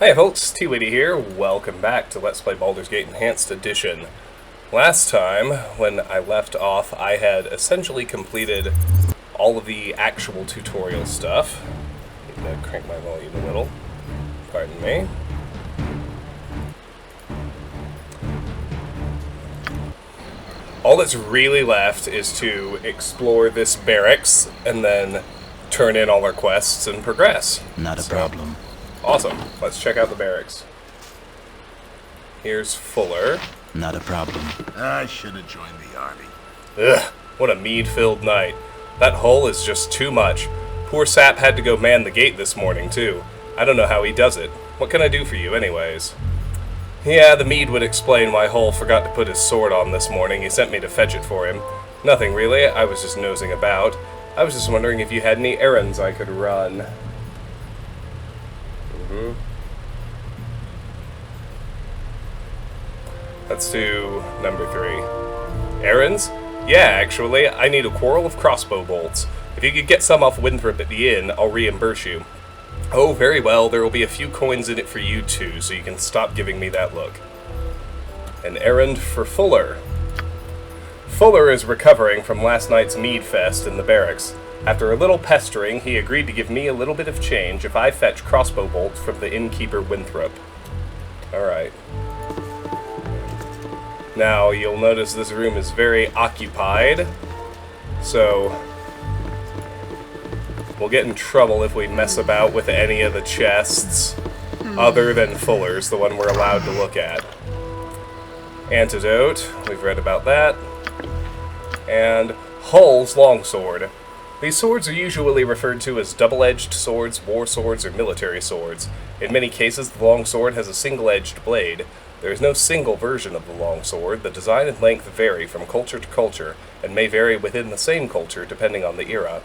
Hey folks, T-Witty here. Welcome back to Let's Play Baldur's Gate Enhanced Edition. Last time, when I left off, I had essentially completed all of the actual tutorial stuff. Need to crank my volume a little. Pardon me. All that's really left is to explore this barracks and then turn in all our quests and progress. Not a problem. Awesome. Let's check out the barracks. Here's Fuller. Not a problem. I should have joined the army. Ugh, what a mead-filled night. That hull is just too much. Poor Sap had to go man the gate this morning, too. I don't know how he does it. What can I do for you, anyways? Yeah, the mead would explain why Hull forgot to put his sword on this morning. He sent me to fetch it for him. Nothing, really. I was just nosing about. I was just wondering if you had any errands I could run. Let's do number 3. Errands? Yeah, actually, I need a quarrel of crossbow bolts. If you could get some off Winthrop at the inn, I'll reimburse you. Oh, very well, there will be a few coins in it for you too, so you can stop giving me that look. An errand for Fuller. Fuller is recovering from last night's mead fest in the barracks. After a little pestering, he agreed to give me a little bit of change if I fetch crossbow bolts from the innkeeper Winthrop. Alright. Now, you'll notice this room is very occupied, so we'll get in trouble if we mess about with any of the chests other than Fuller's, the one we're allowed to look at. Antidote, we've read about that. And Hull's longsword. These swords are usually referred to as double-edged swords, war swords, or military swords. In many cases, the longsword has a single-edged blade. There is no single version of the longsword. The design and length vary from culture to culture, and may vary within the same culture depending on the era.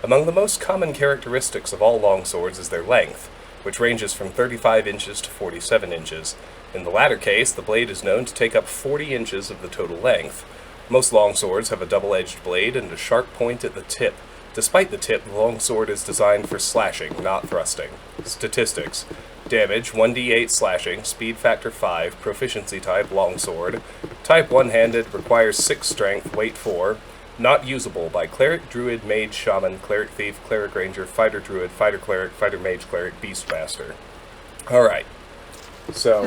Among the most common characteristics of all longswords is their length, which ranges from 35 inches to 47 inches. In the latter case, the blade is known to take up 40 inches of the total length. Most longswords have a double-edged blade and a sharp point at the tip. Despite the tip, the longsword is designed for slashing, not thrusting. Statistics. Damage, 1d8 slashing, speed factor 5, proficiency type, longsword. Type one-handed, requires 6 strength, weight 4. Not usable by cleric, druid, mage, shaman, cleric thief, cleric ranger, fighter druid, fighter cleric, fighter mage cleric, beastmaster. Alright. So,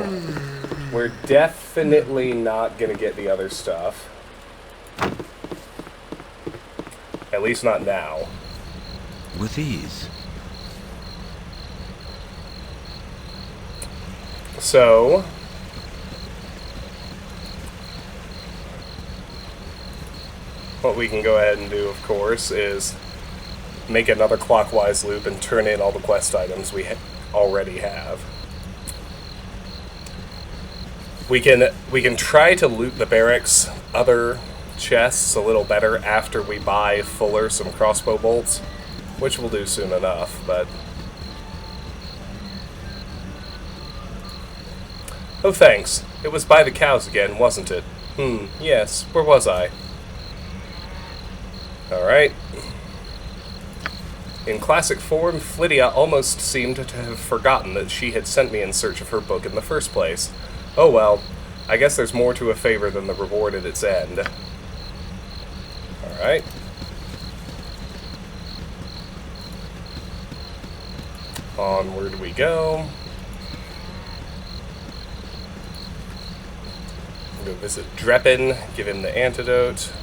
we're definitely not going to get the other stuff. At least not now. With ease. So, what we can go ahead and do, of course, is make another clockwise loop and turn in all the quest items we already have. We can try to loot the barracks' other chests a little better after we buy Fuller some crossbow bolts, which we'll do soon enough, but... Oh, thanks. It was by the cows again, wasn't it? Yes. Where was I? Alright. In classic form, Flydia almost seemed to have forgotten that she had sent me in search of her book in the first place. Oh well, I guess there's more to a favor than the reward at its end. Alright. Onward we go. Go visit Dreppin, give him the antidote.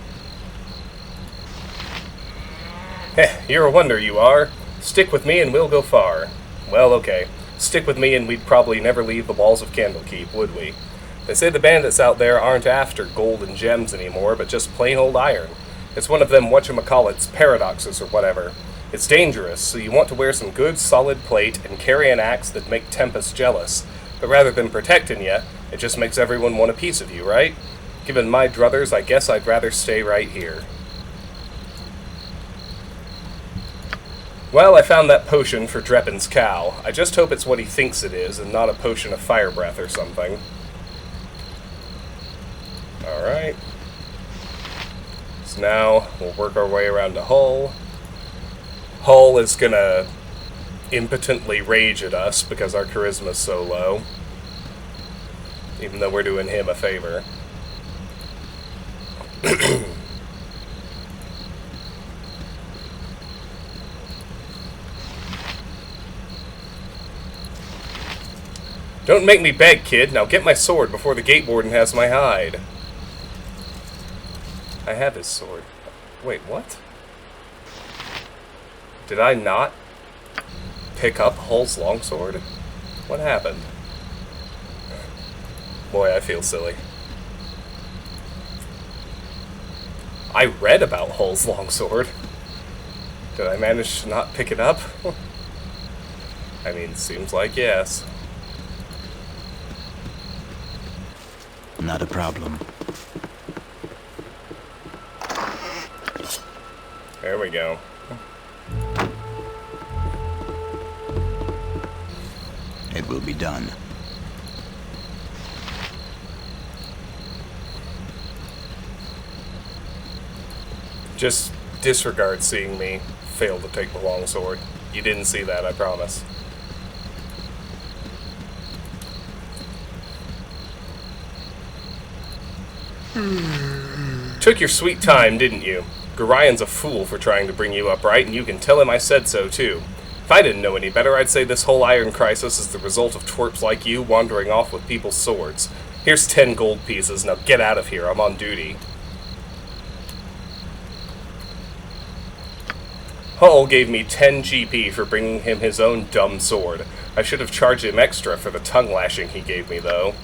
Heh, you're a wonder, you are. Stick with me and we'll go far. Well, okay. Stick with me and we'd probably never leave the walls of Candlekeep, would we? They say the bandits out there aren't after gold and gems anymore, but just plain old iron. It's one of them whatchamacallits, paradoxes or whatever. It's dangerous, so you want to wear some good solid plate and carry an axe that'd make Tempest jealous. But rather than protecting you, it just makes everyone want a piece of you, right? Given my druthers, I guess I'd rather stay right here. Well, I found that potion for Dreppin's cow. I just hope it's what he thinks it is, and not a potion of fire breath or something. Alright. So now, we'll work our way around to Hull. Hull is gonna impotently rage at us because our charisma's so low. Even though we're doing him a favor. Don't make me beg, kid. Now get my sword before the gate warden has my hide. I have his sword. Wait, what? Did I not pick up Hull's longsword? What happened? Boy, I feel silly. I read about Hull's longsword. Did I manage to not pick it up? I mean, seems like yes. Not a problem. There we go. It will be done. Just disregard seeing me fail to take the longsword. You didn't see that, I promise. Took your sweet time, didn't you? Gorian's a fool for trying to bring you up right, and you can tell him I said so, too. If I didn't know any better, I'd say this whole iron crisis is the result of twerps like you wandering off with people's swords. Here's 10 gold pieces, now get out of here, I'm on duty. Hull gave me 10 GP for bringing him his own dumb sword. I should have charged him extra for the tongue lashing he gave me, though.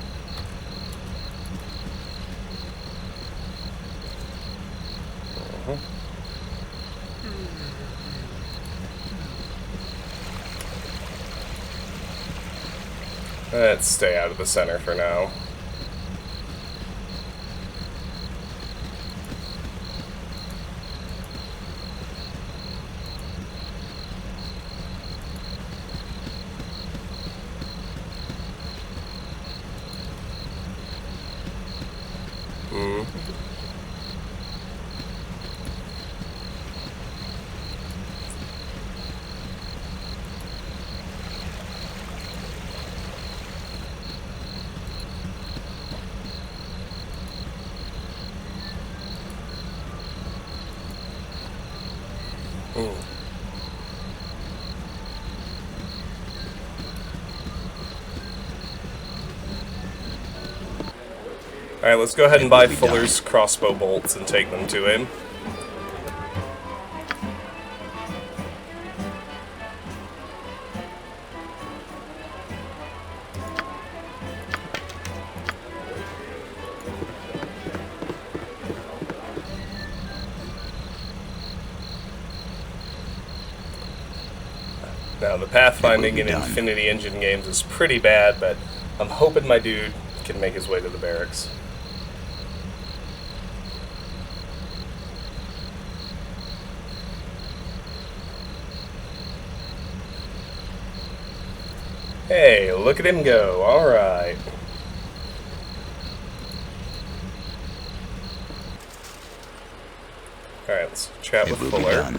Let's stay out of the center for now. Alright, let's go ahead and buy Fuller's crossbow bolts and take them to him. Now, the pathfinding in Infinity Engine games is pretty bad, but I'm hoping my dude can make his way to the barracks. Hey, look at him go. Alright. Alright, let's chat with Fuller.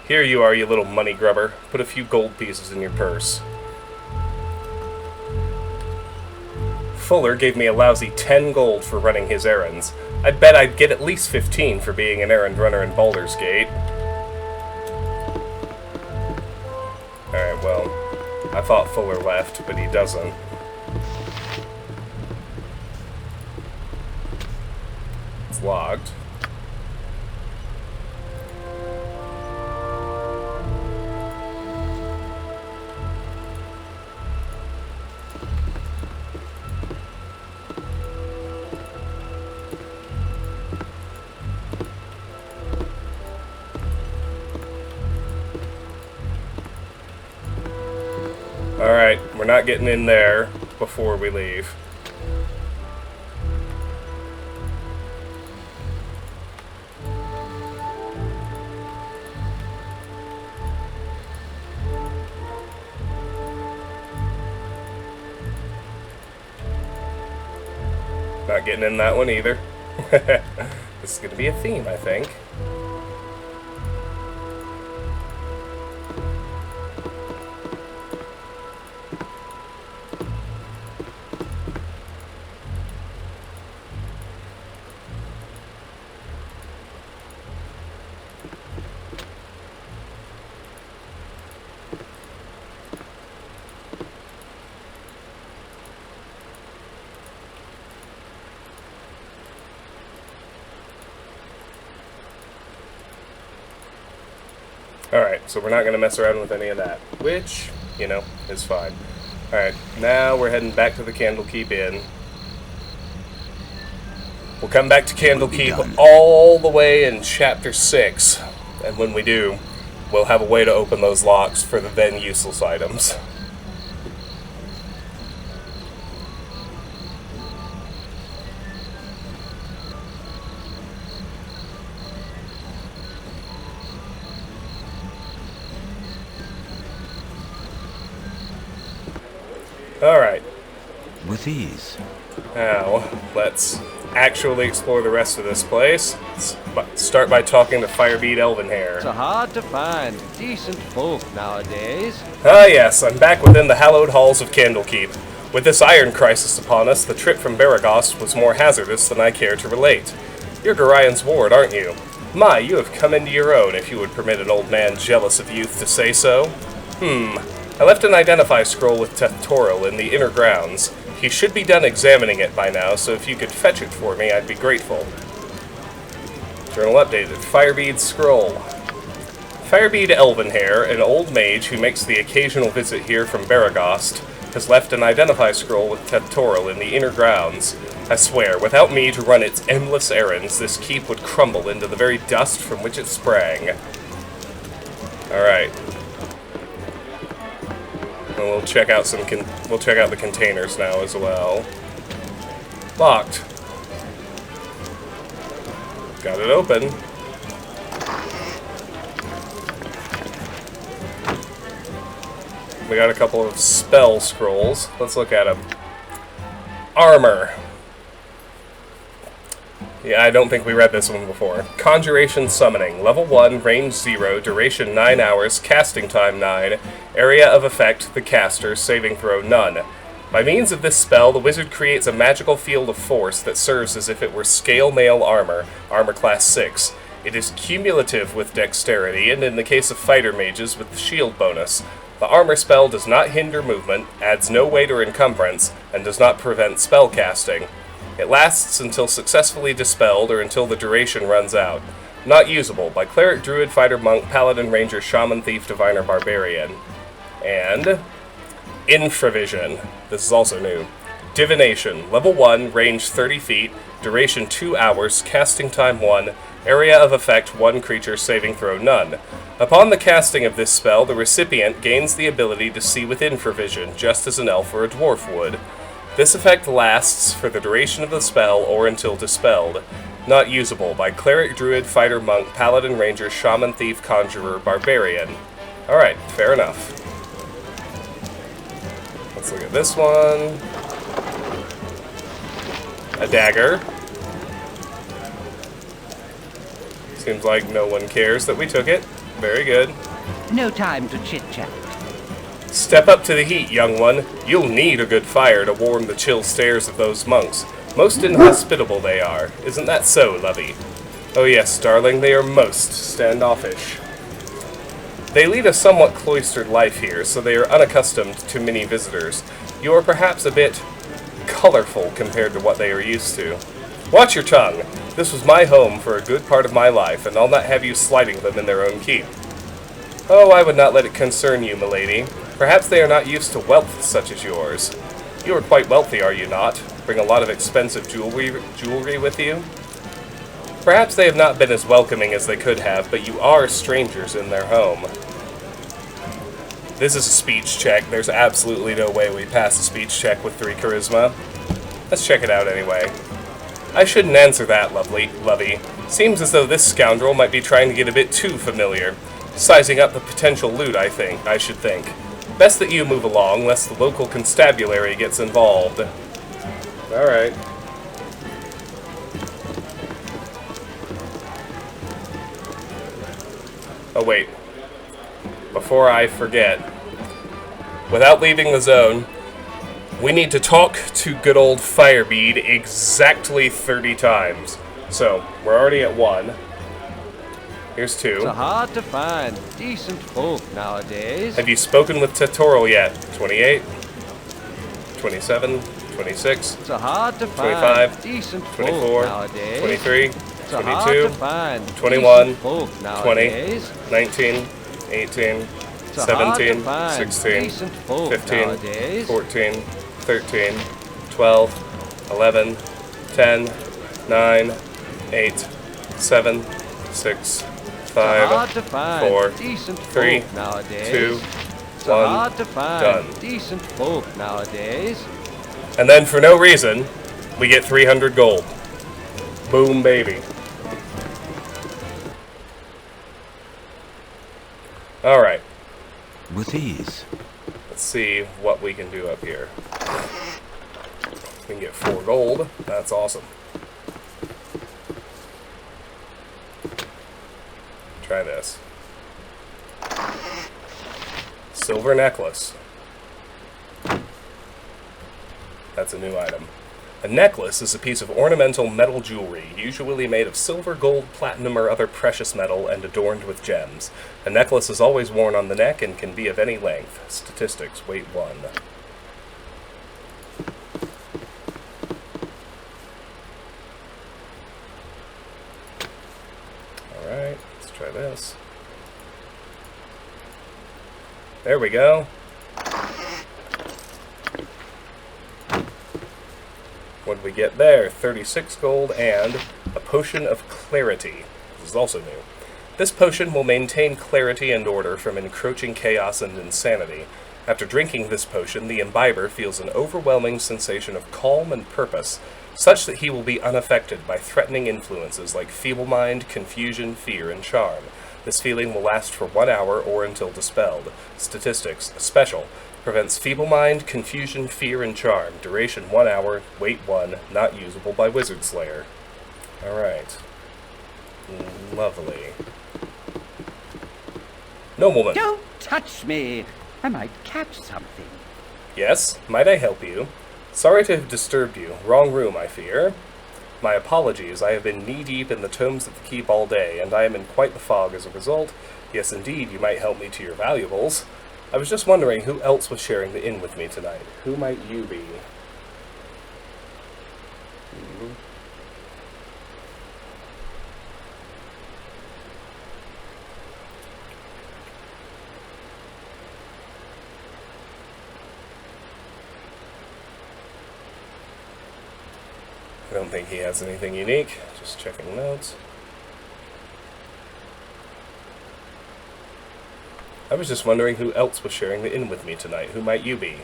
Here you are, you little money grubber. Put a few gold pieces in your purse. Fuller gave me a lousy 10 gold for running his errands. I bet I'd get at least 15 for being an errand runner in Baldur's Gate. Alright, well, I thought Fuller left, but he doesn't. It's logged. Alright, we're not getting in there before we leave. Not getting in that one either. This is going to be a theme, I think. Alright, so we're not going to mess around with any of that, which, you know, is fine. Alright, now we're heading back to the Candlekeep Inn. We'll come back to Candlekeep all the way in Chapter 6, and when we do, we'll have a way to open those locks for the then useless items. Alright. With ease. Now, let's actually explore the rest of this place. Let's start by talking to Firebead Elvenhair. It's hard to find decent folk nowadays. Ah yes, I'm back within the hallowed halls of Candlekeep. With this iron crisis upon us, the trip from Baragost was more hazardous than I care to relate. You're Gorian's ward, aren't you? My, you have come into your own, if you would permit an old man jealous of youth to say so. I left an identify scroll with Tethtoril in the inner grounds. He should be done examining it by now, so if you could fetch it for me, I'd be grateful. Journal updated. Firebead scroll. Firebead Elvenhair, an old mage who makes the occasional visit here from Baragost, has left an identify scroll with Tethtoril in the inner grounds. I swear, without me to run its endless errands, this keep would crumble into the very dust from which it sprang. Alright. And we'll check out the containers now as well. Locked. Got it open. We got a couple of spell scrolls. Let's look at them. Armor. Yeah, I don't think we read this one before. Conjuration Summoning. Level 1, range 0, duration 9 hours, casting time 9, area of effect, the caster, saving throw none. By means of this spell, the wizard creates a magical field of force that serves as if it were scale mail armor, armor class 6. It is cumulative with dexterity, and in the case of fighter mages, with the shield bonus. The armor spell does not hinder movement, adds no weight or encumbrance, and does not prevent spell casting. It lasts until successfully dispelled or until the duration runs out. Not usable by cleric, druid, fighter, monk, paladin, ranger, shaman, thief, diviner, barbarian. And infravision. This is also new. Divination. Level 1, range 30 feet, duration 2 hours, casting time 1, area of effect 1 creature, saving throw none. Upon the casting of this spell, the recipient gains the ability to see with infravision, just as an elf or a dwarf would. This effect lasts for the duration of the spell or until dispelled. Not usable by cleric, druid, fighter, monk, paladin, ranger, shaman, thief, conjurer, barbarian. Alright, fair enough. Let's look at this one. A dagger. Seems like no one cares that we took it. Very good. No time to chit-chat. Step up to the heat, young one. You'll need a good fire to warm the chill stares of those monks. Most inhospitable they are. Isn't that so, lovey? Oh yes, darling, they are most standoffish. They lead a somewhat cloistered life here, so they are unaccustomed to many visitors. You are perhaps a bit colorful compared to what they are used to. Watch your tongue. This was my home for a good part of my life, and I'll not have you slighting them in their own keep. Oh, I would not let it concern you, milady. Perhaps they are not used to wealth such as yours. You are quite wealthy, are you not? Bring a lot of expensive jewelry with you? Perhaps they have not been as welcoming as they could have, but you are strangers in their home. This is a speech check. There's absolutely no way we pass a speech check with 3 charisma. Let's check it out anyway. I shouldn't answer that, lovey. Seems as though this scoundrel might be trying to get a bit too familiar. Sizing up the potential loot, I should think. Best that you move along, lest the local constabulary gets involved. Alright. Oh wait. Before I forget, without leaving the zone, we need to talk to good old Firebead exactly 30 times. So, we're already at 1. Here's 2. It's hard to find decent folk nowadays. Have you spoken with Tethtoril yet? 28, 27, 26, It's hard to 25, find decent 24, folk nowadays. 23, It's hard 22, to find 21, decent folk 20, nowadays. 19, 18, So hard to 17, find 16, decent folk 15, nowadays. 14, 13, 12, 11, 10, 9, 8, 7, 6, So hard 5, to find 4, decent 3, folk nowadays. 2, So 1, hard to find done. decent folk nowadays. And then for no reason, we get 300 gold. Boom, baby. Alright, With ease. let's see what we can do up here. We can get 4 gold. That's awesome. Try this. Silver necklace. That's a new item. A necklace is a piece of ornamental metal jewelry, usually made of silver, gold, platinum, or other precious metal, and adorned with gems. A necklace is always worn on the neck and can be of any length. Statistics, weight 1. Alright, let's try this. There we go. What did we get there? 36 gold and a potion of clarity. This is also new. This potion will maintain clarity and order from encroaching chaos and insanity. After drinking this potion, the imbiber feels an overwhelming sensation of calm and purpose, such that he will be unaffected by threatening influences like feeble mind, confusion, fear, and charm. This feeling will last for 1 hour or until dispelled. Statistics, special. Prevents feeble mind, confusion, fear, and charm. Duration 1 hour, weight 1, not usable by Wizard Slayer. Alright. Lovely. Nobleman. Don't touch me! I might catch something. Yes, might I help you? Sorry to have disturbed you. Wrong room, I fear. My apologies, I have been knee-deep in the tomes of the keep all day, and I am in quite the fog as a result. Yes, indeed, you might help me to your valuables. I was just wondering who else was sharing the inn with me tonight. Who might you be? I don't think he has anything unique. Just checking notes. I was just wondering who else was sharing the inn with me tonight. Who might you be?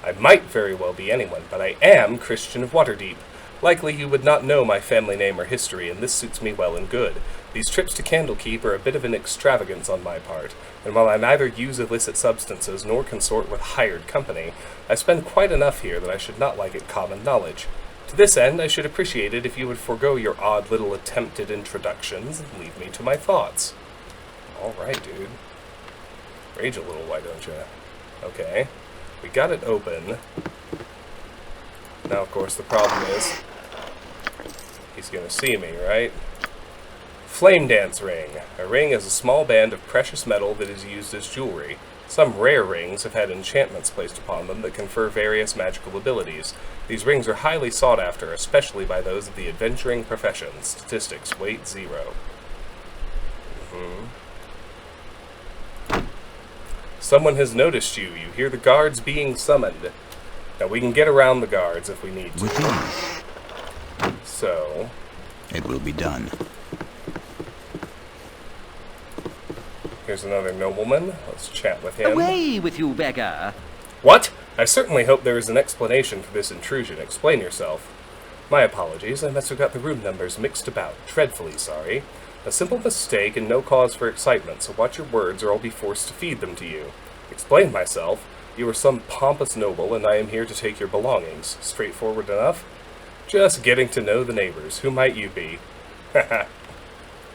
I might very well be anyone, but I am Christian of Waterdeep. Likely you would not know my family name or history, and this suits me well and good. These trips to Candlekeep are a bit of an extravagance on my part, and while I neither use illicit substances nor consort with hired company, I spend quite enough here that I should not like it common knowledge. To this end, I should appreciate it if you would forego your odd little attempted introductions and leave me to my thoughts. Alright, dude. Rage a little, why don't you? Okay. We got it open. Now, of course, the problem is he's gonna see me, right? Flame Dance Ring. A ring is a small band of precious metal that is used as jewelry. Some rare rings have had enchantments placed upon them that confer various magical abilities. These rings are highly sought after, especially by those of the adventuring profession. Statistics, weight 0. Someone has noticed you. You hear the guards being summoned. Now, we can get around the guards if we need to. With ease. So, It will be done. here's another nobleman. Let's chat with him. Away with you, beggar! What? I certainly hope there is an explanation for this intrusion. Explain yourself. My apologies. I must have got the room numbers mixed about. Dreadfully sorry. A simple mistake and no cause for excitement, so watch your words or I'll be forced to feed them to you. Explain myself. You are some pompous noble, and I am here to take your belongings. Straightforward enough? Just getting to know the neighbors. Who might you be? Haha.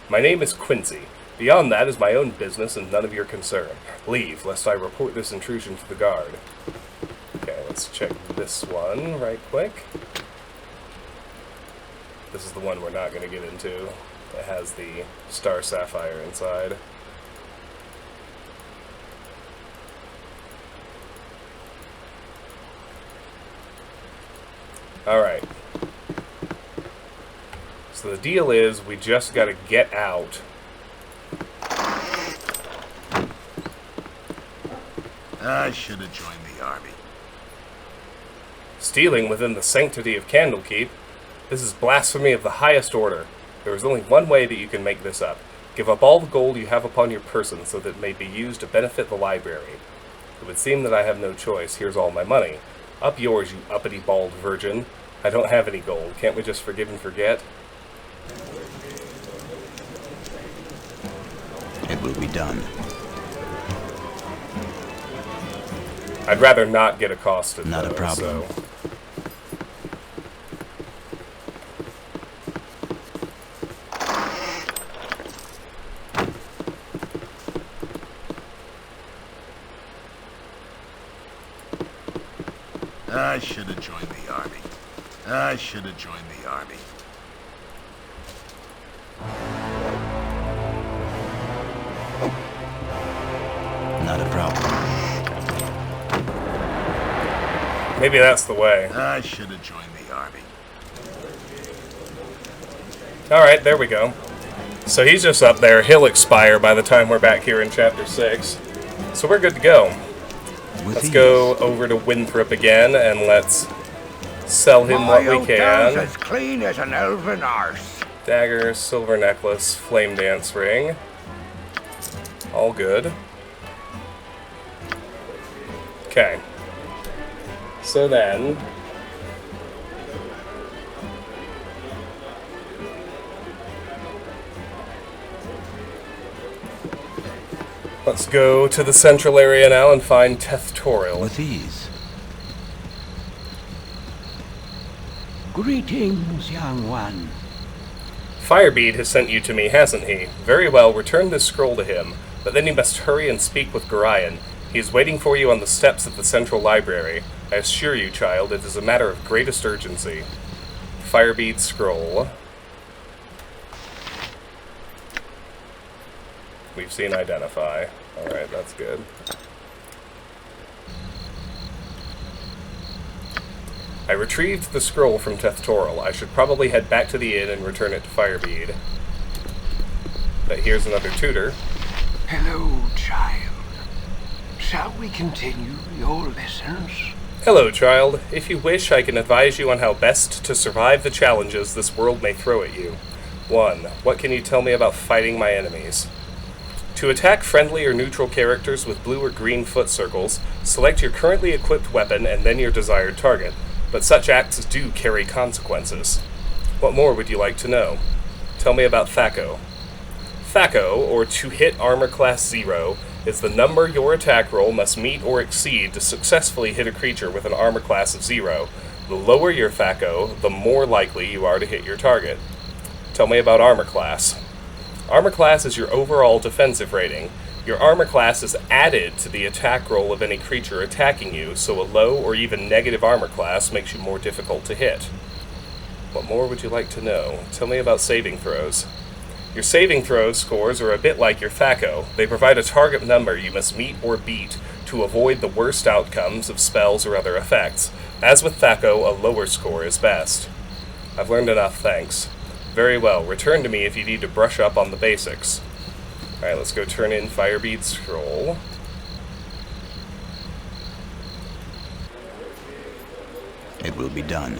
My name is Quincy. Beyond that is my own business and none of your concern. Leave, lest I report this intrusion to the guard. Okay, let's check this one right quick. This is the one we're not going to get into. It has the star sapphire inside. Alright. So the deal is, we just gotta get out I should have joined the army. Stealing within the sanctity of Candlekeep? This is blasphemy of the highest order. There is only one way that you can make this up. Give up all the gold you have upon your person so that it may be used to benefit the library. It would seem that I have no choice. Here's all my money. Up yours, you uppity bald virgin. I don't have any gold. Can't we just forgive and forget? It will be done. I'd rather not get accosted. Not a though, problem. So. I should have joined the army. I should have joined the army. Not a problem. Maybe that's the way. I should have joined the army. Alright, there we go. So he's just up there. He'll expire by the time we're back here in Chapter 6. So we're good to go. Let's go over to Winthrop again, and let's sell him what we can. as clean as an elven arse. Dagger, silver necklace, flame dance ring. All good. Okay. So then... let's go to the central area now and find Tethtorial. With ease. Greetings, young one. Firebead has sent you to me, hasn't he? Very well, return this scroll to him, but then you must hurry and speak with Gorion. He is waiting for you on the steps of the central library. I assure you, child, it is a matter of greatest urgency. Firebead scroll. We've seen identify. Alright, that's good. I retrieved the scroll from Tethtorial. I should probably head back to the inn and return it to Firebead. But here's another tutor. Hello, child. Shall we continue your lessons? Hello, child. If you wish, I can advise you on how best to survive the challenges this world may throw at you. 1. What can you tell me about fighting my enemies? To attack friendly or neutral characters with blue or green foot circles, select your currently equipped weapon and then your desired target, but such acts do carry consequences. What more would you like to know? Tell me about Thaco. Thaco, or to hit armor class 0, is the number your attack roll must meet or exceed to successfully hit a creature with an armor class of 0. The lower your Thaco, the more likely you are to hit your target. Tell me about armor class. Armor class is your overall defensive rating. Your armor class is added to the attack roll of any creature attacking you, so a low or even negative armor class makes you more difficult to hit. What more would you like to know? Tell me about saving throws. Your saving throw scores are a bit like your Thaco. They provide a target number you must meet or beat to avoid the worst outcomes of spells or other effects. As with Thaco, a lower score is best. I've learned enough, thanks. Very well, return to me if you need to brush up on the basics. Alright, let's go turn in Firebead Scroll. It will be done.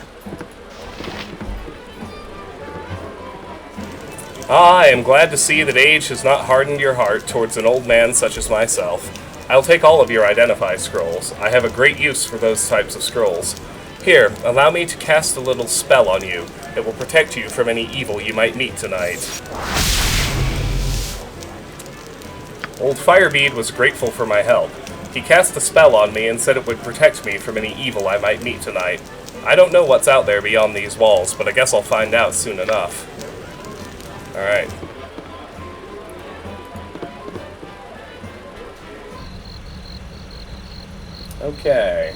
I am glad to see that age has not hardened your heart towards an old man such as myself. I'll take all of your Identify scrolls. I have a great use for those types of scrolls. Here, allow me to cast a little spell on you. It will protect you from any evil you might meet tonight. Old Firebead was grateful for my help. He cast a spell on me and said it would protect me from any evil I might meet tonight. I don't know what's out there beyond these walls, but I guess I'll find out soon enough. Alright. Okay.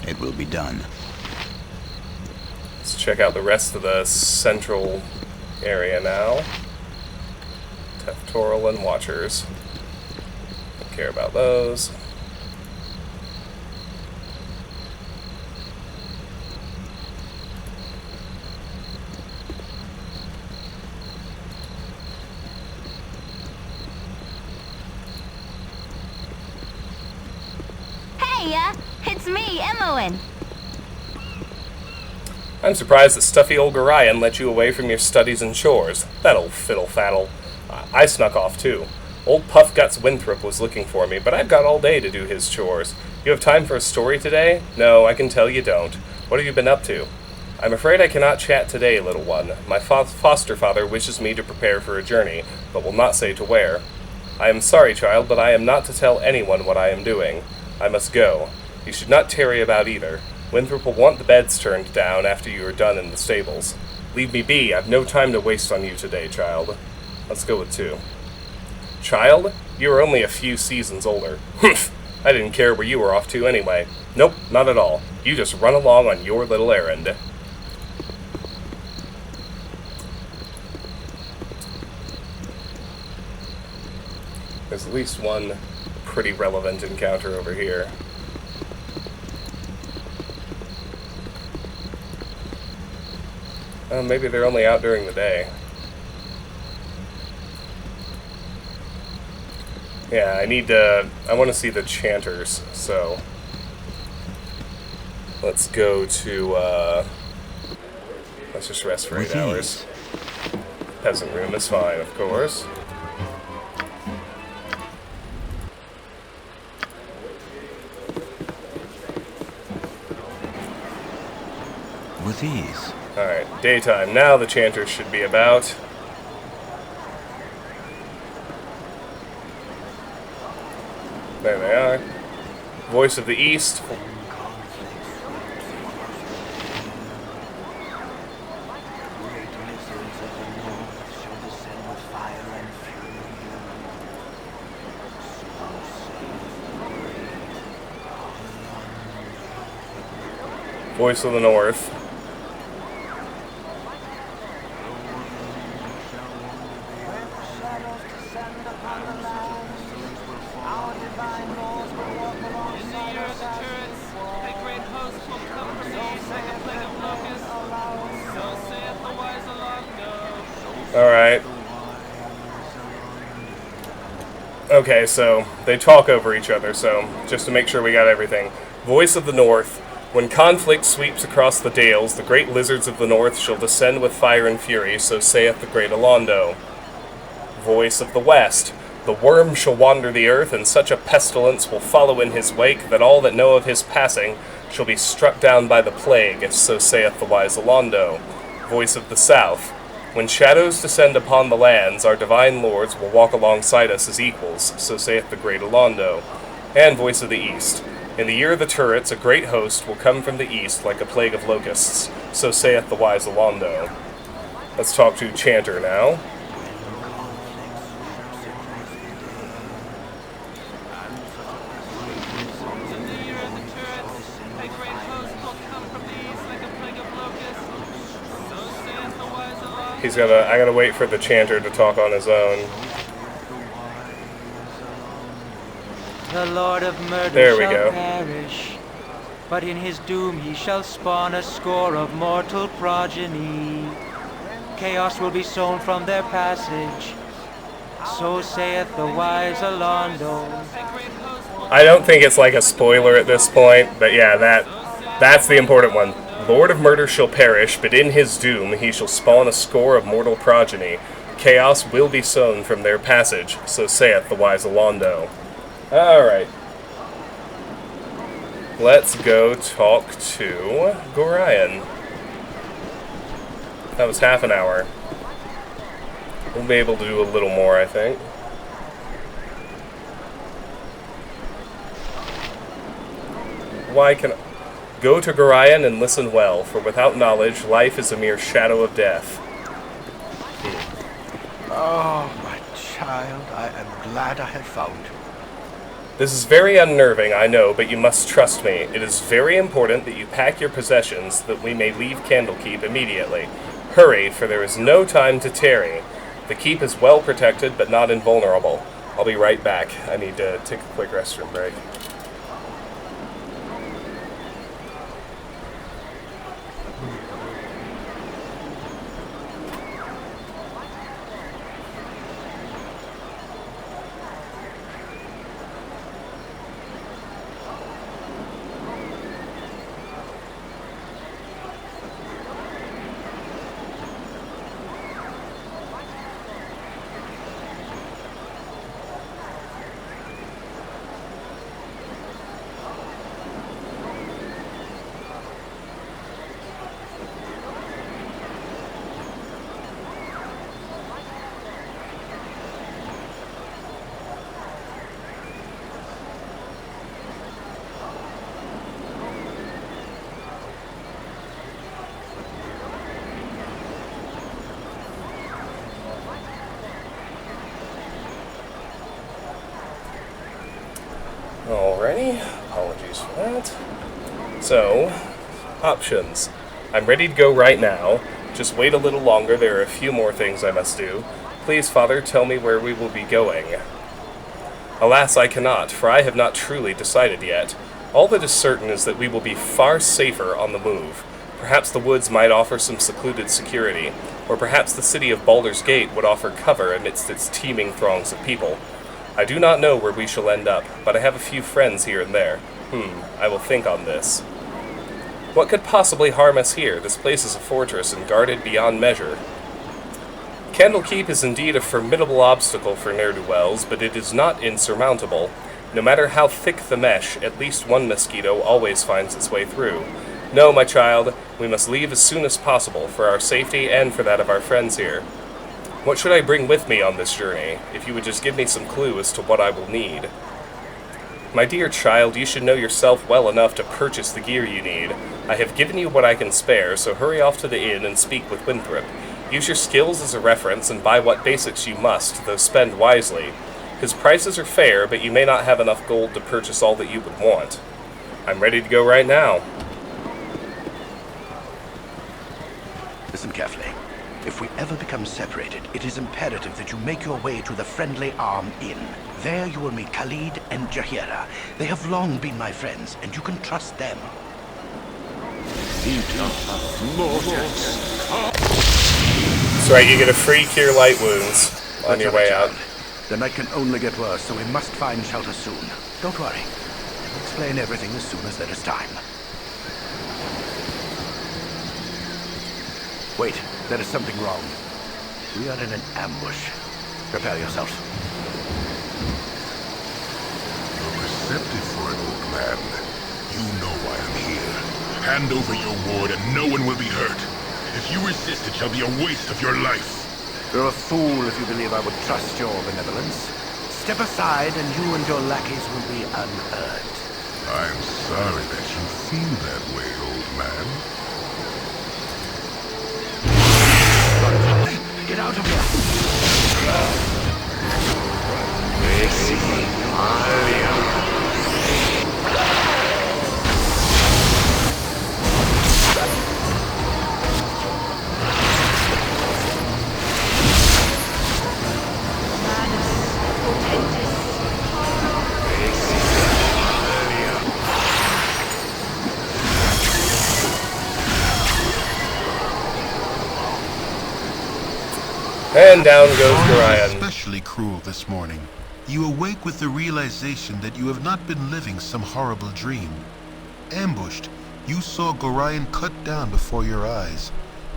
It will be done. Let's check out the rest of the central area now. Tethtorial and Watchers. Don't care about those. ya! It's me, Imoen. I'm surprised that stuffy old Gorion let you away from your studies and chores. That old fiddle-faddle. I snuck off, too. Old Puff Guts Winthrop was looking for me, but I've got all day to do his chores. You have time for a story today? No, I can tell you don't. What have you been up to? I'm afraid I cannot chat today, little one. My foster father wishes me to prepare for a journey, but will not say to where. I am sorry, child, but I am not to tell anyone what I am doing. I must go. You should not tarry about either. Winthrop will want the beds turned down after you are done in the stables. Leave me be. I've no time to waste on you today, child. Let's go with 2. Child? You are only a few seasons older. Humph! I didn't care where you were off to anyway. Nope, not at all. You just run along on your little errand. There's at least one pretty relevant encounter over here. Maybe they're only out during the day. Yeah, I want to see the chanters, so let's go to, let's just rest for 8 hours. Peasant room is fine, of course. With ease. Alright, daytime. Now the chanters should be about. There they are. Voice of the East. Voice of the North. Alright. Okay, so they talk over each other, so just to make sure we got everything. Voice of the North. When conflict sweeps across the dales, the great lizards of the north shall descend with fire and fury, so saith the great Alondo. Voice of the West. The worm shall wander the earth, and such a pestilence will follow in his wake that all that know of his passing shall be struck down by the plague, so saith the wise Alondo. Voice of the South. When shadows descend upon the lands, our divine lords will walk alongside us as equals, so saith the great Alondo. And Voice of the East. In the year of the turrets, a great host will come from the east like a plague of locusts, so saith the wise Alondo. Let's talk to Chanter now. I gotta wait for the Chanter to talk on his own. The Lord of Murder There we shall go. perish, but in his doom he shall spawn a score of mortal progeny. Chaos will be sown from their passage, so saith the wise Alondo. I don't think it's like a spoiler at this point, but yeah, that's the important one. Lord of Murder shall perish, but in his doom he shall spawn a score of mortal progeny. Chaos will be sown from their passage, so saith the wise Alondo. Alright. Let's go talk to Gorion. That was half an hour. We'll be able to do a little more, I think. Why can... Go to Gorion and listen well, for without knowledge, life is a mere shadow of death. Oh, my child, I am glad I have found you. This is very unnerving, I know, but you must trust me. It is very important that you pack your possessions, that we may leave Candlekeep immediately. Hurry, for there is no time to tarry. The keep is well protected, but not invulnerable. I'll be right back. I need to take a quick restroom break. What? So, options. I'm ready to go right now. Just wait a little longer, there are a few more things I must do. Please, Father, tell me where we will be going. Alas, I cannot, for I have not truly decided yet. All that is certain is that we will be far safer on the move. Perhaps the woods might offer some secluded security, or perhaps the city of Baldur's Gate would offer cover amidst its teeming throngs of people. I do not know where we shall end up, but I have a few friends here and there. I will think on this. What could possibly harm us here? This place is a fortress and guarded beyond measure. Candlekeep is indeed a formidable obstacle for ne'er-do-wells, but it is not insurmountable. No matter how thick the mesh, at least one mosquito always finds its way through. No, my child, we must leave as soon as possible, for our safety and for that of our friends here. What should I bring with me on this journey? If you would just give me some clue as to what I will need. My dear child, you should know yourself well enough to purchase the gear you need. I have given you what I can spare, so hurry off to the inn and speak with Winthrop. Use your skills as a reference and buy what basics you must, though spend wisely. His prices are fair, but you may not have enough gold to purchase all that you would want. I'm ready to go right now. Listen carefully. If we ever become separated, it is imperative that you make your way to the Friendly Arm Inn. There you will meet Khalid and Jahira. They have long been my friends, and you can trust them. That's right, you get a free Cure Light Wounds on your way out. The night can only get worse, so we must find shelter soon. Don't worry. I'll explain everything as soon as there is time. Wait, there is something wrong. We are in an ambush. Prepare yourself. You're receptive for an old man. You know why I'm here. Hand over your ward and no one will be hurt. If you resist, it shall be a waste of your life. You're a fool if you believe I would trust your benevolence. Step aside and you and your lackeys will be unhurt. I'm sorry that you feel that way, old man. Get out of here! And down goes Gorion. Especially cruel this morning. You awake with the realization that you have not been living some horrible dream. Ambushed, you saw Gorion cut down before your eyes,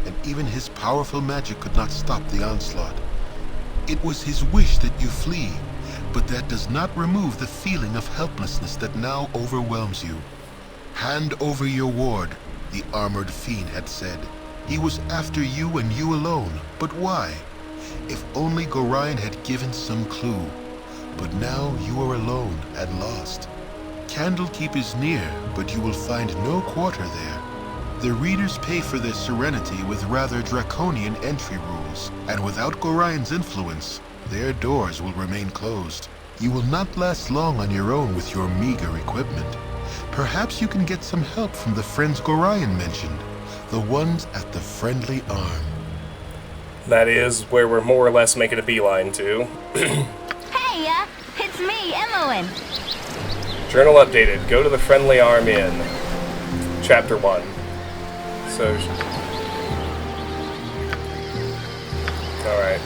and even his powerful magic could not stop the onslaught. It was his wish that you flee, but that does not remove the feeling of helplessness that now overwhelms you. Hand over your ward, the armored fiend had said. He was after you and you alone, but why? If only Gorion had given some clue. But now you are alone and lost. Candlekeep is near, but you will find no quarter there. The readers pay for their serenity with rather draconian entry rules, and without Gorion's influence, their doors will remain closed. You will not last long on your own with your meager equipment. Perhaps you can get some help from the friends Gorion mentioned, the ones at the Friendly Arm. That is where we're more or less making a beeline to. Hey, it's me, Emmoen. Journal updated. Go to the Friendly Arm Inn. Chapter 1. So... Alright.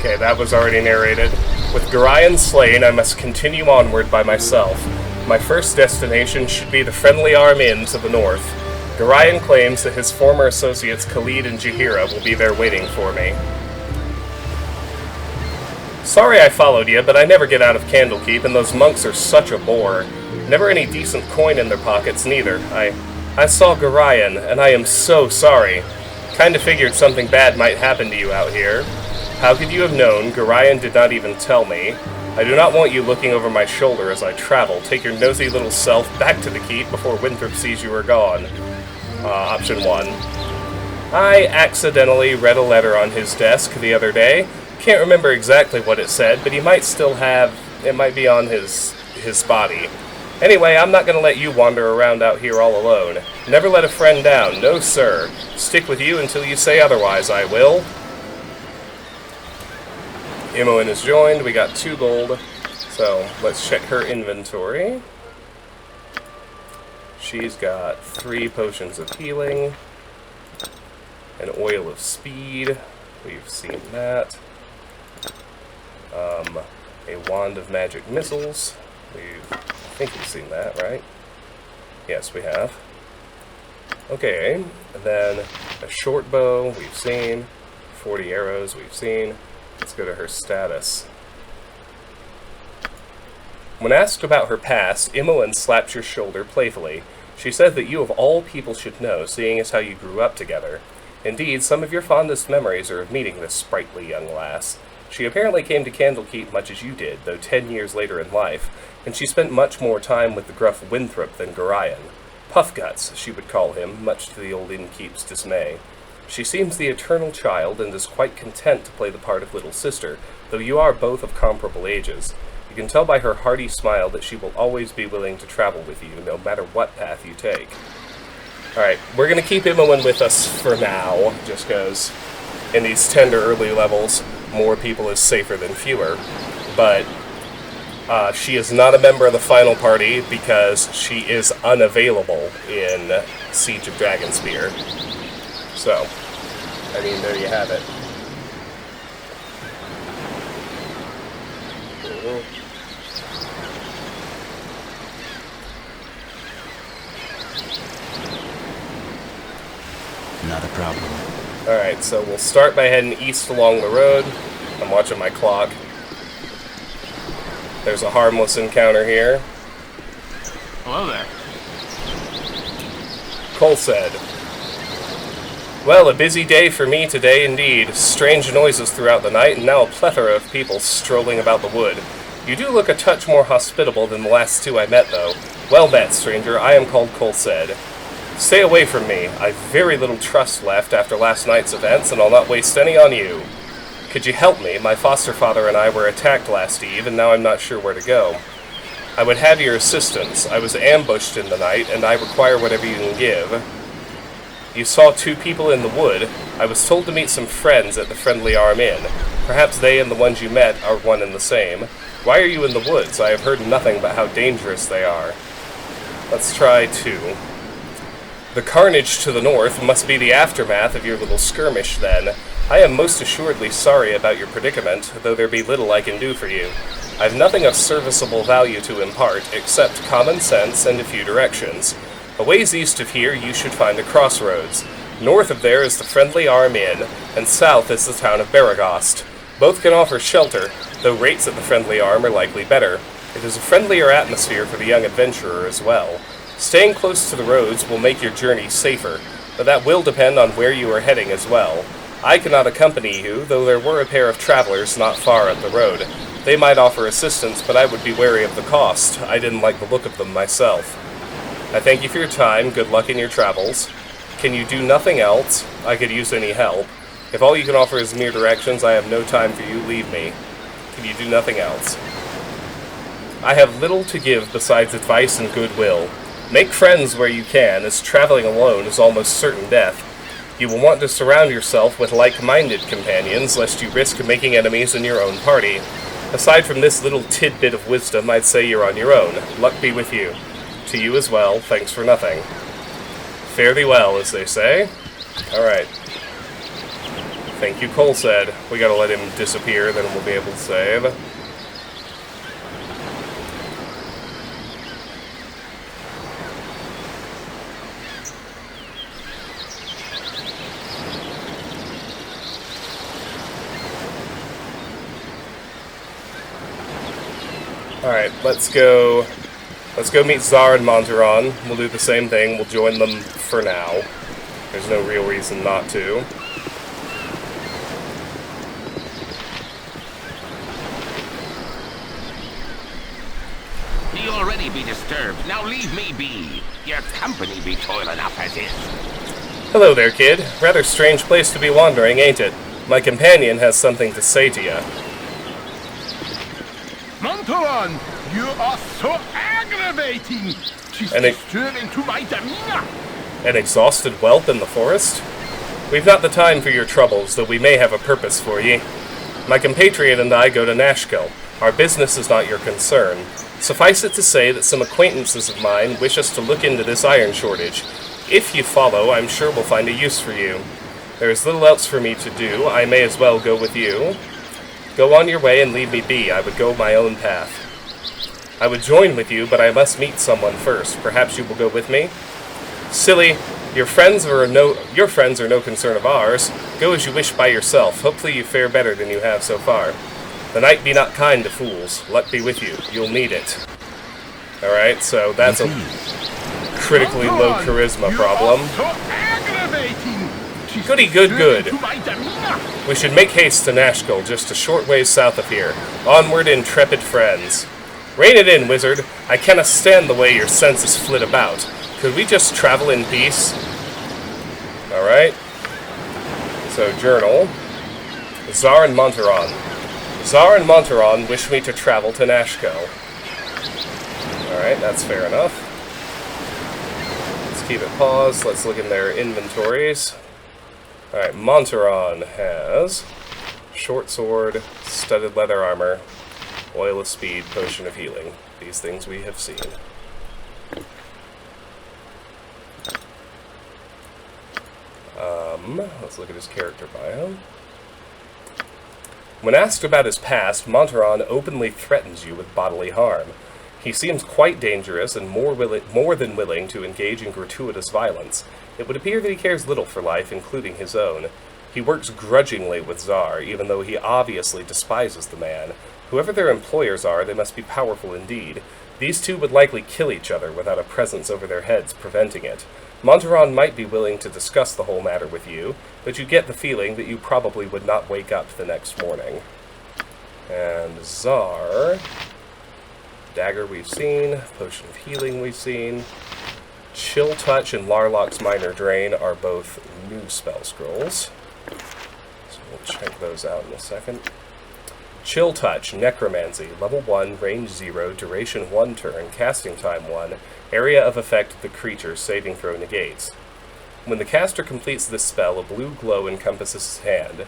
Okay, that was already narrated. With Gorion slain, I must continue onward by myself. My first destination should be the Friendly Arm Inn to the north. Gorion claims that his former associates Khalid and Jahira will be there waiting for me. Sorry I followed you, but I never get out of Candlekeep, and those monks are such a bore. Never any decent coin in their pockets, neither. I saw Gorion, and I am so sorry. Kinda figured something bad might happen to you out here. How could you have known? Gorion did not even tell me. I do not want you looking over my shoulder as I travel. Take your nosy little self back to the keep before Winthrop sees you are gone. Option 1. I accidentally read a letter on his desk the other day. can't remember exactly what it said, but he might still have... It might be on his body. Anyway, I'm not going to let you wander around out here all alone. Never let a friend down. No, sir. Stick with you until you say otherwise, I will. Imoen is joined. We got 2 gold. So, let's check her inventory. She's got 3 potions of healing. An oil of speed. We've seen that. A wand of magic missiles. I think we've seen that, right? Yes, we have. Okay, and then a short bow, we've seen. 40 arrows, we've seen. Let's go to her status. When asked about her past, Imoen slapped your shoulder playfully. She said that you of all people should know, seeing as how you grew up together. Indeed, some of your fondest memories are of meeting this sprightly young lass. She apparently came to Candlekeep much as you did, though 10 years later in life, and she spent much more time with the gruff Winthrop than Gorion. Puffguts, she would call him, much to the old innkeep's dismay. She seems the eternal child, and is quite content to play the part of little sister, though you are both of comparable ages. You can tell by her hearty smile that she will always be willing to travel with you, no matter what path you take. Alright, we're going to keep Imoen with us for now, just because in these tender early levels, more people is safer than fewer. But she is not a member of the final party because she is unavailable in Siege of Dragonspear. So, I mean, there you have it. Not a problem. Alright, so we'll start by heading east along the road. I'm watching my clock. There's a harmless encounter here. Hello there. Cole said, "Well, a busy day for me today indeed. Strange noises throughout the night, and now a plethora of people strolling about the wood. You do look a touch more hospitable than the last 2 I met, though. Well met, stranger. I am called Cole said. Stay away from me. I've very little trust left after last night's events, and I'll not waste any on you. Could you help me? My foster father and I were attacked last eve, and now I'm not sure where to go. I would have your assistance. I was ambushed in the night, and I require whatever you can give. You saw 2 people in the wood. I was told to meet some friends at the Friendly Arm Inn. Perhaps they and the ones you met are one and the same. Why are you in the woods? I have heard nothing but how dangerous they are. Let's try 2. The carnage to the north must be the aftermath of your little skirmish, then. I am most assuredly sorry about your predicament, though there be little I can do for you. I've nothing of serviceable value to impart, except common sense and a few directions. A ways east of here you should find a crossroads. North of there is the Friendly Arm Inn, and south is the town of Baragost. Both can offer shelter, though rates at the Friendly Arm are likely better. It is a friendlier atmosphere for the young adventurer as well. Staying close to the roads will make your journey safer, but that will depend on where you are heading as well. I cannot accompany you, though there were a pair of travelers not far up the road. They might offer assistance, but I would be wary of the cost. I didn't like the look of them myself. I thank you for your time. Good luck in your travels. Can you do nothing else? I could use any help. If all you can offer is mere directions, I have no time for you. Leave me. Can you do nothing else? I have little to give besides advice and goodwill. Make friends where you can, as traveling alone is almost certain death. You will want to surround yourself with like-minded companions, lest you risk making enemies in your own party. Aside from this little tidbit of wisdom, I'd say you're on your own. Luck be with you. To you as well, thanks for nothing. Fare thee well, as they say. Alright. Thank you, Cole said. We gotta let him disappear, then we'll be able to save. Alright, let's go meet Zar and Monteron. We'll do the same thing. We'll join them for now. There's no real reason not to. He already be disturbed. Now leave me be. Your company be toil enough as is. Hello there, kid. Rather strange place to be wandering, ain't it? My companion has something to say to you. Montaron, you are so aggravating! She's disturbing to my demeanor! An exhausted whelp in the forest? We've not the time for your troubles, though we may have a purpose for ye. My compatriot and I go to Nashkel. Our business is not your concern. Suffice it to say that some acquaintances of mine wish us to look into this iron shortage. If you follow, I'm sure we'll find a use for you. There is little else for me to do. I may as well go with you. Go on your way and leave me be. I would go my own path. I would join with you, but I must meet someone first. Perhaps you will go with me? Silly, your friends are no concern of ours. Go as you wish by yourself. Hopefully you fare better than you have so far. The night be not kind to fools. Luck be with you. You'll need it. Alright, so that's a critically low charisma problem. Goody good. We should make haste to Nashkel, just a short ways south of here. Onward, intrepid friends. Rein it in, wizard. I cannot stand the way your senses flit about. Could we just travel in peace? Alright. So, journal. Zar and Montaron. Zar and Montaron wish me to travel to Nashkel. Alright, that's fair enough. Let's keep it paused. Let's look in their inventories. Alright, Montaron has short sword, studded leather armor, oil of speed, potion of healing. These things we have seen. Let's look at his character bio. When asked about his past, Montaron openly threatens you with bodily harm. He seems quite dangerous and more than willing to engage in gratuitous violence. It would appear that he cares little for life, including his own. He works grudgingly with Zar, even though he obviously despises the man. Whoever their employers are, they must be powerful indeed. These two would likely kill each other without a presence over their heads preventing it. Montaron might be willing to discuss the whole matter with you, but you get the feeling that you probably would not wake up the next morning. And Zar... Dagger we've seen, Potion of Healing we've seen. Chill Touch and Larlock's Minor Drain are both new spell scrolls. So we'll check those out in a second. Chill Touch, Necromancy, level 1, range 0, duration 1 turn, casting time 1, area of effect of the creature, saving throw negates. When the caster completes this spell, a blue glow encompasses his hand.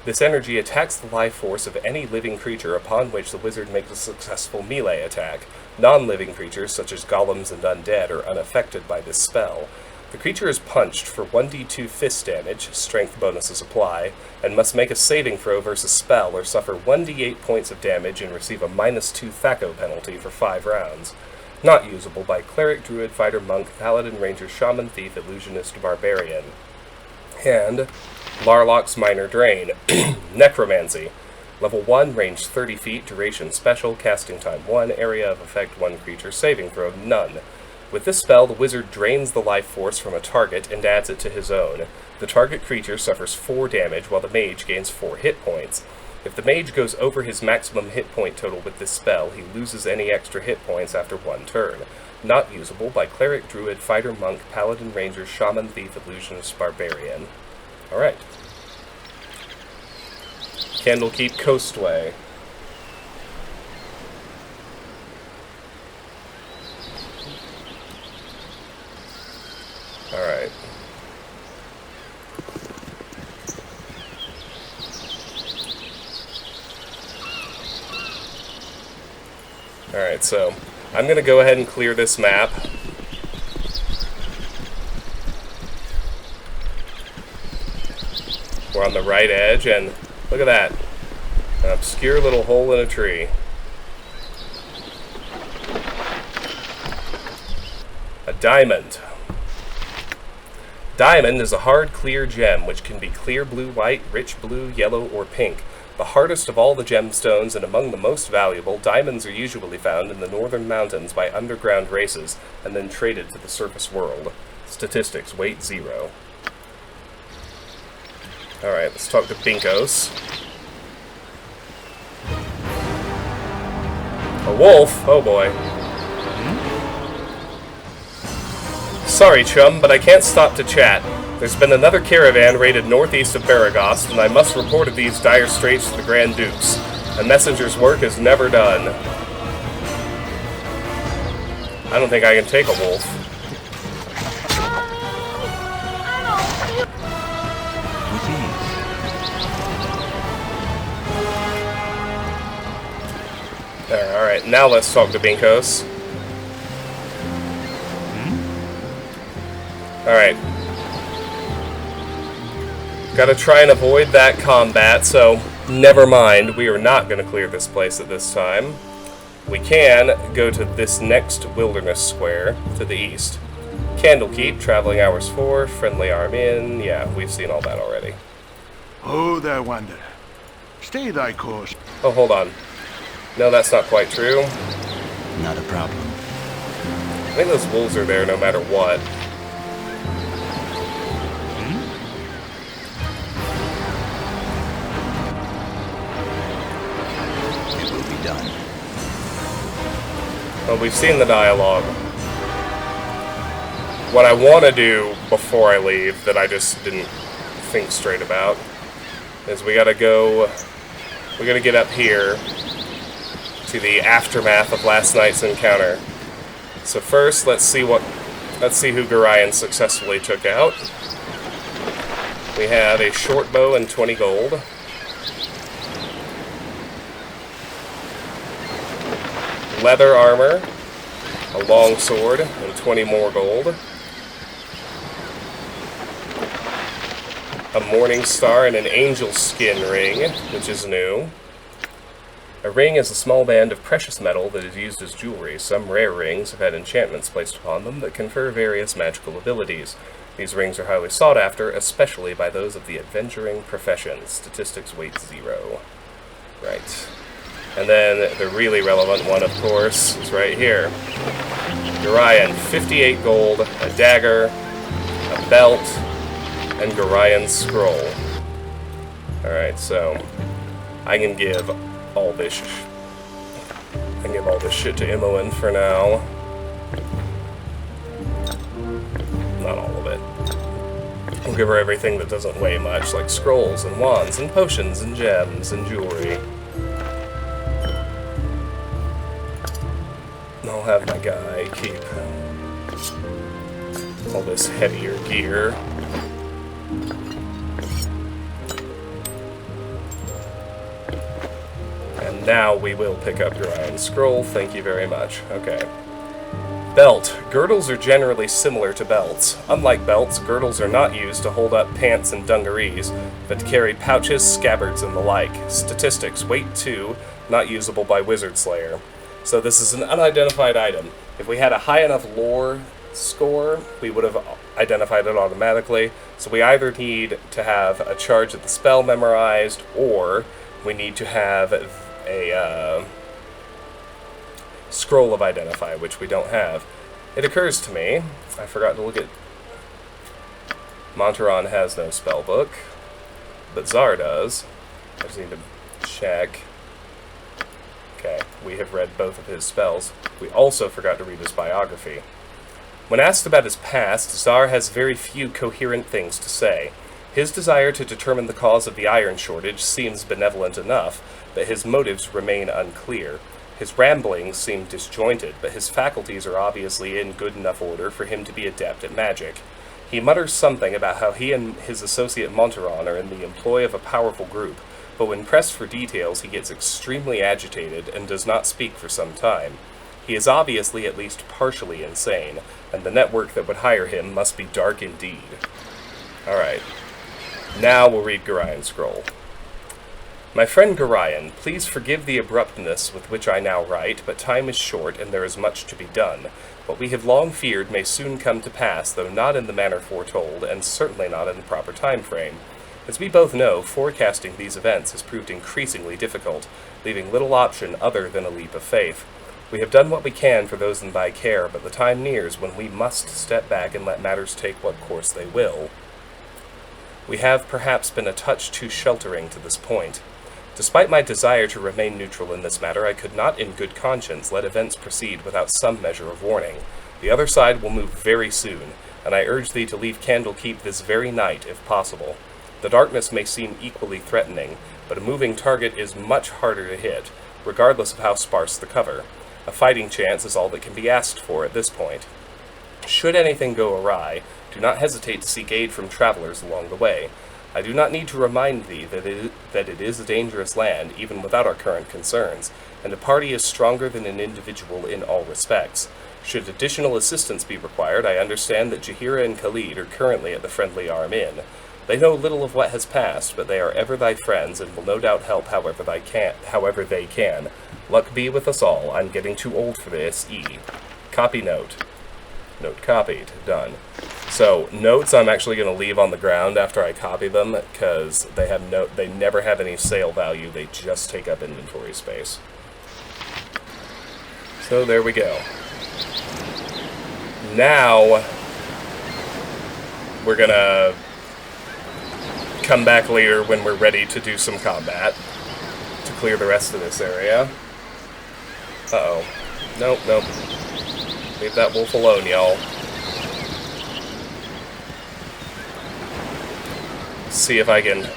This energy attacks the life force of any living creature upon which the wizard makes a successful melee attack. Non-living creatures, such as golems and undead, are unaffected by this spell. The creature is punched for 1d2 fist damage, strength bonuses apply, and must make a saving throw versus spell or suffer 1d8 points of damage and receive a -2 THAC0 penalty for 5 rounds. Not usable by Cleric, Druid, Fighter, Monk, Paladin, Ranger, Shaman, Thief, Illusionist, Barbarian. And Larlock's Minor Drain. Necromancy. Level 1, range 30 feet, duration special, casting time 1, area of effect 1 creature, saving throw none. With this spell, the wizard drains the life force from a target and adds it to his own. The target creature suffers 4 damage, while the mage gains 4 hit points. If the mage goes over his maximum hit point total with this spell, he loses any extra hit points after 1 turn. Not usable by Cleric, Druid, Fighter, Monk, Paladin, Ranger, Shaman, Thief, Illusionist, Barbarian. Alright. Candlekeep Coastway. Alright. Alright, so I'm going to go ahead and clear this map. We're on the right edge, and look at that. An obscure little hole in a tree. A diamond. Diamond is a hard, clear gem, which can be clear blue, white, rich blue, yellow, or pink. The hardest of all the gemstones and among the most valuable, diamonds are usually found in the northern mountains by underground races and then traded to the surface world. Statistics, weight 0. Alright, let's talk to Binkos. A wolf? Oh boy. Sorry, chum, but I can't stop to chat. There's been another caravan raided northeast of Baragost, and I must report of these dire straits to the Grand Dukes. A messenger's work is never done. I don't think I can take a wolf. With ease. There, alright, now let's talk to Binkos. Alright. Gotta try and avoid that combat, so never mind. We are not gonna clear this place at this time. We can go to this next wilderness square to the east. Candlekeep, traveling hours 4, friendly arm in. Yeah, we've seen all that already. Oh, there, Wanderer. Stay thy course. Oh, hold on. No, that's not quite true. Not a problem. I think those wolves are there no matter what. It will be done. Well, we've seen the dialogue. What I want to do before I leave, that I just didn't think straight about, is we gotta get up here to the aftermath of last night's encounter. So first, let's see who Gorion successfully took out. We have a short bow and 20 gold. Leather armor, a long sword, and 20 more gold. A morning star and an angel skin ring, which is new. A ring is a small band of precious metal that is used as jewelry. Some rare rings have had enchantments placed upon them that confer various magical abilities. These rings are highly sought after, especially by those of the adventuring profession. Statistics weight 0. Right. And then the really relevant one, of course, is right here. Gorion, 58 gold, a dagger, a belt, and Gorion's scroll. Alright, so I can give all this shit to Imoen for now. Not all of it. We'll give her everything that doesn't weigh much, like scrolls and wands and potions and gems and jewelry. I'll have my guy keep all this heavier gear. And now we will pick up Gorion's scroll. Thank you very much. Okay. Belt. Girdles are generally similar to belts. Unlike belts, girdles are not used to hold up pants and dungarees, but to carry pouches, scabbards, and the like. Statistics. Weight 2. Not usable by Wizard Slayer. So this is an unidentified item. If we had a high enough lore score, we would have identified it automatically. So we either need to have a charge of the spell memorized, or we need to have a scroll of identify, which we don't have. It occurs to me, I forgot to look at... Monteron has no spell book, but Zar does. I just need to check. Okay, we have read both of his spells. We also forgot to read his biography. When asked about his past, Zar has very few coherent things to say. His desire to determine the cause of the iron shortage seems benevolent enough, but his motives remain unclear. His ramblings seem disjointed, but his faculties are obviously in good enough order for him to be adept at magic. He mutters something about how he and his associate Monteron are in the employ of a powerful group, but when pressed for details he gets extremely agitated and does not speak for some time. He is obviously at least partially insane, and the network that would hire him must be dark indeed. Alright. Now we'll read Gorion's scroll. My friend Gorion, please forgive the abruptness with which I now write, but time is short and there is much to be done. What we have long feared may soon come to pass, though not in the manner foretold, and certainly not in the proper time frame. As we both know, forecasting these events has proved increasingly difficult, leaving little option other than a leap of faith. We have done what we can for those in thy care, but the time nears when we must step back and let matters take what course they will. We have perhaps been a touch too sheltering to this point. Despite my desire to remain neutral in this matter, I could not in good conscience let events proceed without some measure of warning. The other side will move very soon. and I urge thee to leave Candlekeep this very night, if possible. The darkness may seem equally threatening, but a moving target is much harder to hit, regardless of how sparse the cover. A fighting chance is all that can be asked for at this point. Should anything go awry, do not hesitate to seek aid from travelers along the way. I do not need to remind thee that it is a dangerous land, even without our current concerns, and a party is stronger than an individual in all respects. Should additional assistance be required, I understand that Jaheira and Khalid are currently at the Friendly Arm Inn. They know little of what has passed, but they are ever thy friends, and will no doubt help however they can. Luck be with us all. I'm getting too old for this. E. Copy note. Note copied. Done. So, notes I'm actually going to leave on the ground after I copy them, because they never have any sale value, they just take up inventory space. So there we go. Now, we're going to come back later when we're ready to do some combat, to clear the rest of this area. Uh-oh. Nope. Leave that wolf alone, y'all. See if I can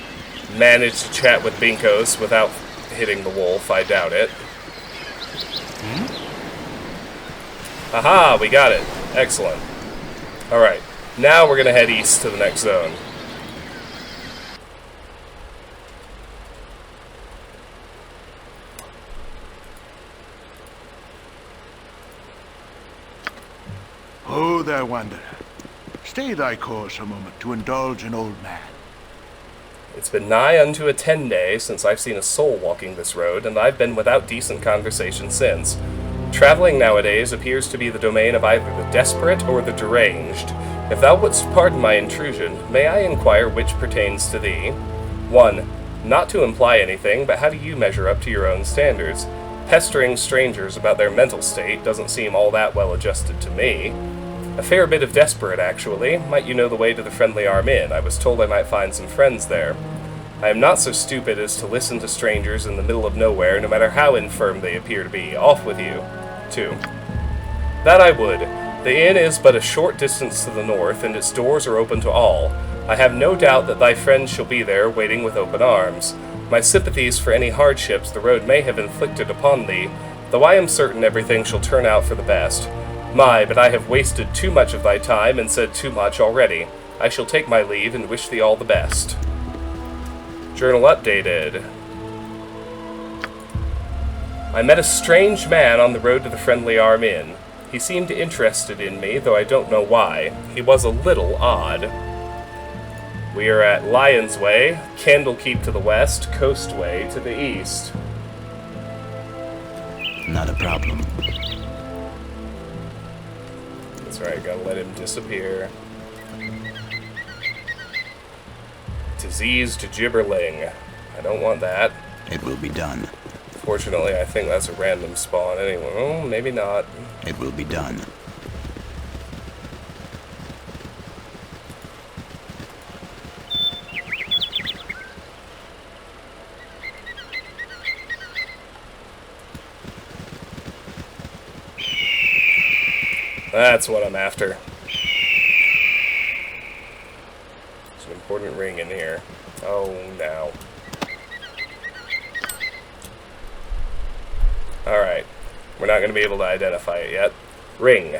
manage to chat with Binkos without hitting the wolf. I doubt it. Aha! We got it. Excellent. Alright. Now we're going to head east to the next zone. Oh, there, Wanderer. Stay thy course a moment to indulge an old man. It's been nigh unto a 10-day since I've seen a soul walking this road, and I've been without decent conversation since. Traveling nowadays appears to be the domain of either the desperate or the deranged. If thou wouldst pardon my intrusion, may I inquire which pertains to thee? 1. Not to imply anything, but how do you measure up to your own standards? Pestering strangers about their mental state doesn't seem all that well adjusted to me. A fair bit of desperate, actually. Might you know the way to the Friendly Arm Inn? I was told I might find some friends there. I am not so stupid as to listen to strangers in the middle of nowhere, no matter how infirm they appear to be. Off with you. 2. That I would. The inn is but a short distance to the north, and its doors are open to all. I have no doubt that thy friends shall be there, waiting with open arms. My sympathies for any hardships the road may have inflicted upon thee, though I am certain everything shall turn out for the best. But I have wasted too much of thy time and said too much already. I shall take my leave and wish thee all the best. Journal updated. I met a strange man on the road to the Friendly Arm Inn. He seemed interested in me, though I don't know why. He was a little odd. We are at Lion's Way, Candlekeep to the west, Coastway to the east. Not a problem. That's right, gotta let him disappear. Diseased gibberling. I don't want that. It will be done. Fortunately, I think that's a random spawn anyway. Oh, maybe not. It will be done. That's what I'm after. There's an important ring in here. Oh, no. Alright. We're not going to be able to identify it yet. Ring.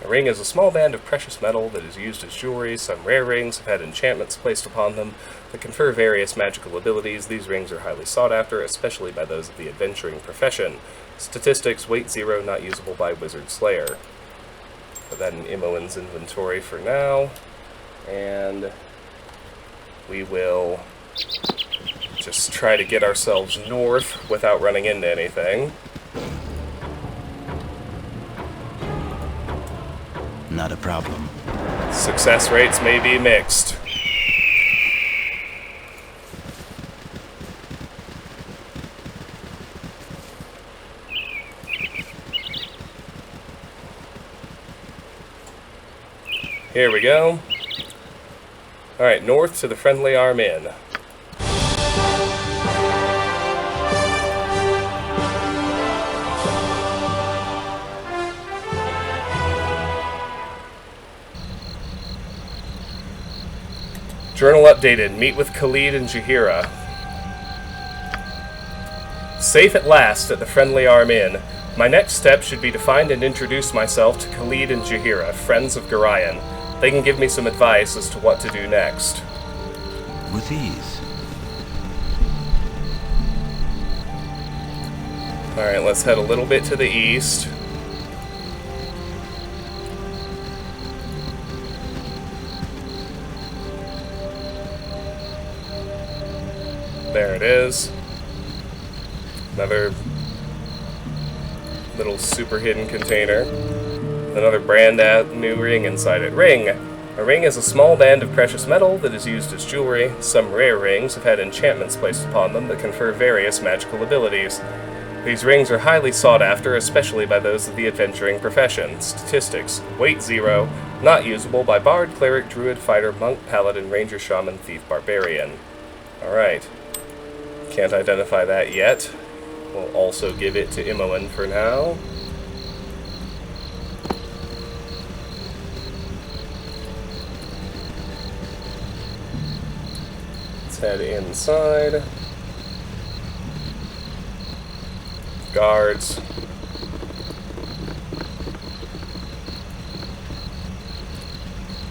A ring is a small band of precious metal that is used as jewelry. Some rare rings have had enchantments placed upon them that confer various magical abilities. These rings are highly sought after, especially by those of the adventuring profession. Statistics, weight 0, not usable by Wizard Slayer. Put that in Imoen's inventory for now. And we will just try to get ourselves north without running into anything. Not a problem. Success rates may be mixed. Here we go. Alright, north to the Friendly Arm Inn. Journal updated. Meet with Khalid and Jahira. Safe at last at the Friendly Arm Inn. My next step should be to find and introduce myself to Khalid and Jahira, friends of Gorion. They can give me some advice as to what to do next. With ease. Alright, let's head a little bit to the east. There it is. Another little super hidden container. Another brand new ring inside it. Ring! A ring is a small band of precious metal that is used as jewelry. Some rare rings have had enchantments placed upon them that confer various magical abilities. These rings are highly sought after, especially by those of the adventuring profession. Statistics: weight 0, not usable by bard, cleric, druid, fighter, monk, paladin, ranger, shaman, thief, barbarian. Alright. Can't identify that yet. We'll also give it to Imoen for now. Let's head inside. Guards.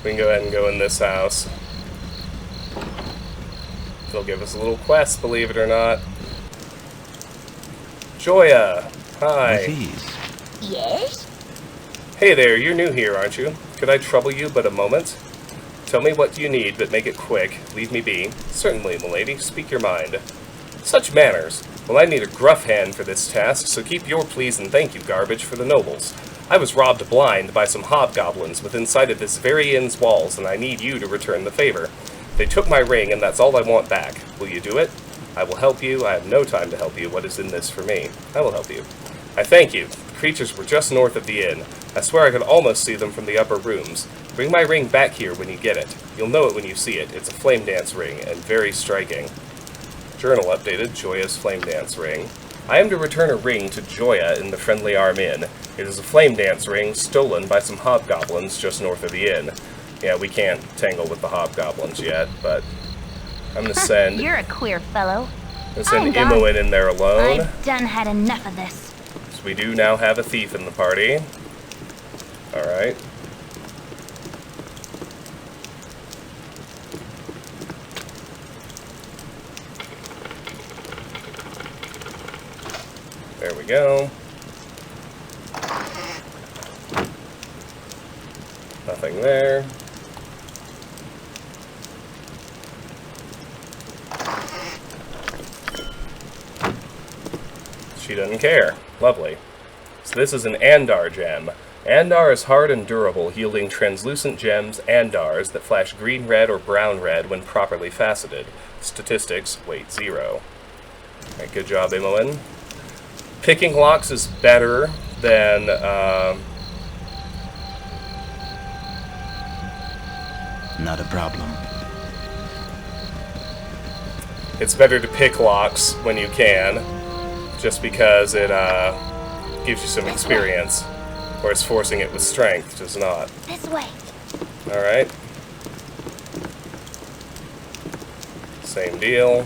We can go ahead and go in this house. They'll give us a little quest, believe it or not. Joya! Hi. Yes? Hey there, you're new here, aren't you? Could I trouble you but a moment? Tell me what you need, but make it quick. Leave me be. Certainly, milady. Speak your mind. Such manners. Well, I need a gruff hand for this task, so keep your please and thank you garbage for the nobles. I was robbed blind by some hobgoblins within sight of this very inn's walls, and I need you to return the favor. They took my ring, and that's all I want back. Will you do it? I will help you. I have no time to help you. What is in this for me? I will help you. I thank you. The creatures were just north of the inn. I swear I could almost see them from the upper rooms. Bring my ring back here when you get it. You'll know it when you see it. It's a flame dance ring, and very striking. Journal updated. Joya's flame dance ring. I am to return a ring to Joya in the Friendly Arm Inn. It is a flame dance ring stolen by some hobgoblins just north of the inn. Yeah, we can't tangle with the hobgoblins yet, but I'm gonna send... You're a queer fellow. I'm gonna send Imoen in there alone. I've done had enough of this. So we do now have a thief in the party. Alright. There we go. Nothing there. She doesn't care. Lovely. So this is an Andar gem. Andar is hard and durable, yielding translucent gems, Andars, that flash green red or brown red when properly faceted. Statistics, weight 0. Alright, good job, Imoen. Picking locks is better than... Not a problem. It's better to pick locks when you can, just because it gives you some experience, whereas forcing it with strength does not. This way. Alright. Same deal.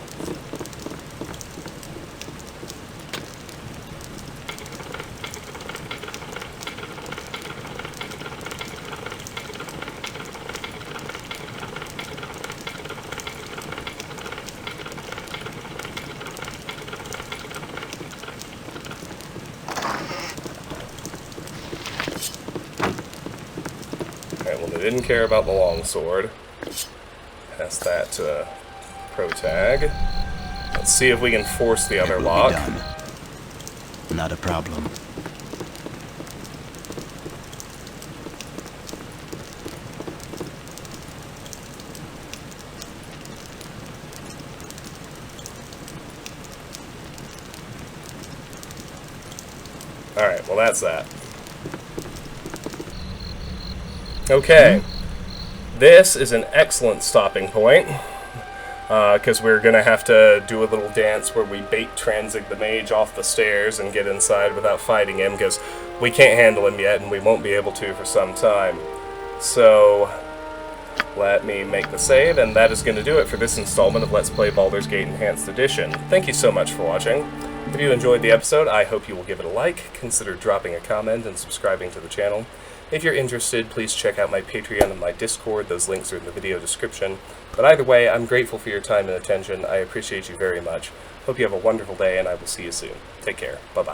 Didn't care about the longsword. Pass that to Protag. Let's see if we can force the other lock. Done. Not a problem. Alright, well that's that. Okay, this is an excellent stopping point, because we're going to have to do a little dance where we bait Transig the mage off the stairs and get inside without fighting him, because we can't handle him yet, and we won't be able to for some time. So, Let me make the save, and that is going to do it for this installment of Let's Play Baldur's Gate Enhanced Edition. Thank you so much for watching. If you enjoyed the episode, I hope you will give it a like, consider dropping a comment, and subscribing to the channel. If you're interested, please check out my Patreon and my Discord. Those links are in the video description. But either way, I'm grateful for your time and attention. I appreciate you very much. Hope you have a wonderful day, and I will see you soon. Take care. Bye-bye.